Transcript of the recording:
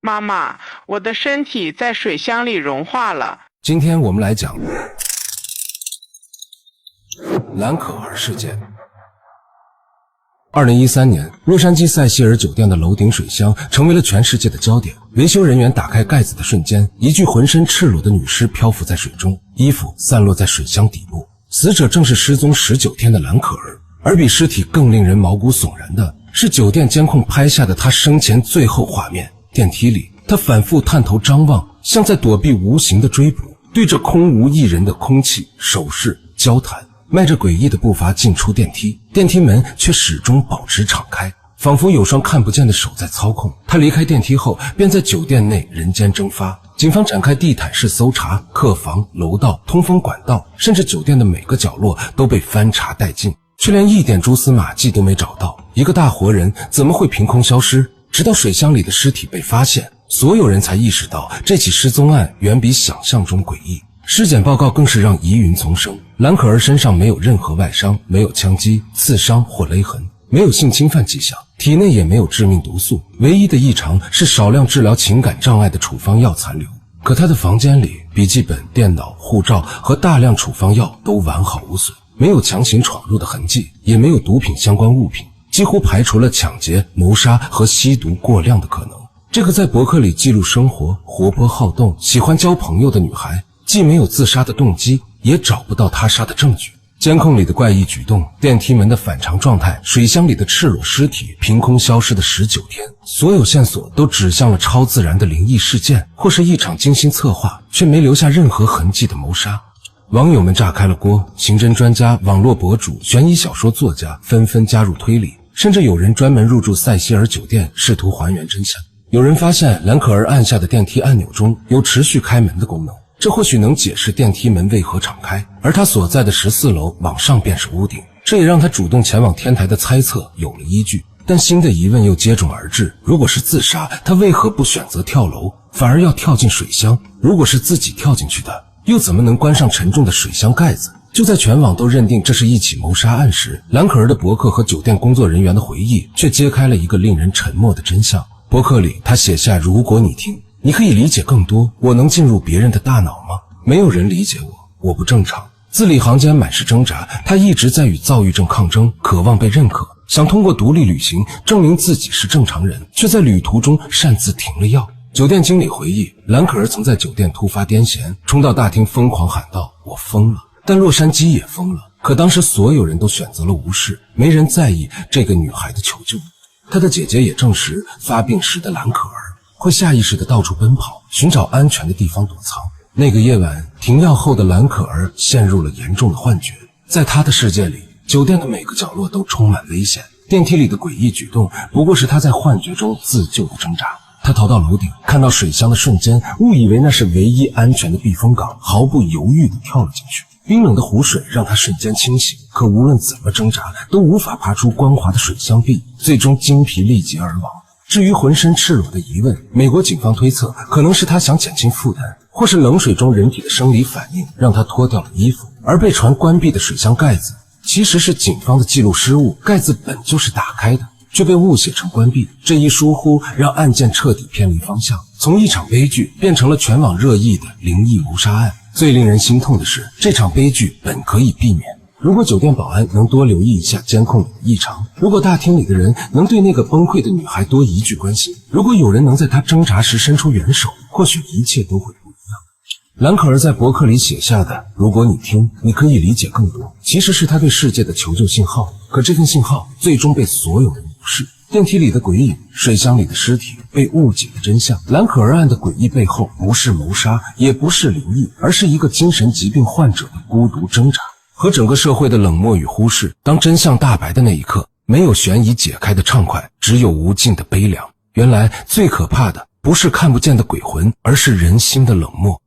媽媽，我的身體在水箱裡融化了。今天我們來講藍可兒事件。2013年，洛杉磯塞西爾酒店的樓頂水箱成為了全世界的焦點。維修人員打開蓋子的瞬間，一具渾身赤裸的女屍漂浮在水中，衣服散落在水箱底部。死者正是失蹤19天的藍可兒。而比屍體更令人毛骨悚然的是酒店監控拍下的她生前最後畫面。電梯裡，她反覆探頭張望，像在躲避無形的追捕，對着空無一人的空氣手勢交談，邁着詭異的步伐進出電梯，電梯門卻始終保持敞開，仿佛有雙看不見的手在操控。他離開電梯後，便在酒店內人間蒸發。警方展開地毯式搜查，客房、樓道、通風管道，甚至酒店的每個角落都被翻查殆盡，卻連一點蛛絲馬跡都沒找到。一個大活人怎麼會憑空消失？直到水箱裡的屍體被發現，所有人才意識到這起失蹤案遠比想象中詭異。屍檢報告更是讓疑雲叢生。藍可兒身上沒有任何外傷，沒有槍擊、刺傷或勒痕，沒有性侵犯跡象，體內也沒有致命毒素，唯一的異常是少量治療情感障礙的處方藥殘留。可他的房間裡，筆記本、電腦、護照和大量處方藥都完好無損，沒有強行闖入的痕跡，也沒有毒品相關物品，幾乎排除了搶劫、謀殺和吸毒過量的可能。這個在博客裡記錄生活、活潑好動、喜歡交朋友的女孩，既沒有自殺的動機，也找不到他殺的證據。監控裡的怪異舉動，電梯門的反常狀態，水箱裡的赤裸屍體憑空消失的19天，所有線索都指向了超自然的靈異事件，或是一場精心策劃卻沒留下任何痕跡的謀殺。網友們炸開了鍋，刑偵專家、網絡博主、懸疑小說作家紛紛加入推理，甚至有人專門入住塞西爾酒店，試圖還原真相。有人發現藍可兒按下的電梯按鈕中有持續開門的功能，這或許能解釋電梯門為何敞開，而他所在的14樓往上便是屋頂，這也讓他主動前往天台的猜測有了依據。但新的疑問又接踵而至，如果是自殺，他為何不選擇跳樓，反而要跳進水箱？如果是自己跳進去的，又怎麼能關上沉重的水箱蓋子？就在全網都認定這是一起謀殺案時，藍可兒的博客和酒店工作人員的回憶卻揭開了一個令人沉默的真相。博客裡他寫下，如果你聽，你可以理解更多，我能進入別人的大腦嗎？沒有人理解我，我不正常。字裡行間滿是掙扎，他一直在與躁鬱症抗爭，渴望被認可，想通過獨立旅行證明自己是正常人，卻在旅途中擅自停了藥。酒店經理回憶，藍可兒曾在酒店突發癲癇，衝到大廳瘋狂喊道：“我瘋了！”但洛杉磯也瘋了，可當時所有人都選擇了無視，沒人在意這個女孩的求救。她的姐姐也證實，發病時的藍可兒會下意識地到處奔跑，尋找安全的地方躲藏。那個夜晚，停藥後的藍可兒陷入了嚴重的幻覺，在她的世界裡，酒店的每個角落都充滿危險，電梯裡的詭異舉動不過是她在幻覺中自救的掙扎。她逃到樓頂，看到水箱的瞬間，誤以為那是唯一安全的避風港，毫不猶豫地跳了進去。冰冷的湖水讓他瞬間清醒，可無論怎麼掙扎，都無法爬出光滑的水箱壁，最終精疲力竭而亡。至於渾身赤裸的疑問，美國警方推測可能是他想減輕負擔，或是冷水中人體的生理反應讓他脫掉了衣服。而被傳關閉的水箱蓋子其實是警方的記錄失誤，蓋子本就是打開的，卻被誤寫成關閉。這一疏忽讓案件徹底偏離方向，從一場悲劇變成了全網熱議的靈異謀殺案。最令人心痛的是，這場悲劇本可以避免。如果酒店保安能多留意一下監控裡的異常，如果大廳裡的人能對那個崩潰的女孩多一句關心，如果有人能在她掙扎時伸出援手，或許一切都會不一樣。藍可兒在博客裡寫下的“如果你聽，你可以理解更多”，其實是她對世界的求救信號。可這份信號最終被所有人无視。電梯裡的詭異，水箱裡的屍體，被誤解的真相。藍可兒案的詭異背後，不是謀殺，也不是靈異，而是一個精神疾病患者的孤獨掙扎和整個社會的冷漠與忽視。當真相大白的那一刻，沒有懸疑解開的暢快，只有無盡的悲涼。原來最可怕的不是看不見的鬼魂，而是人心的冷漠。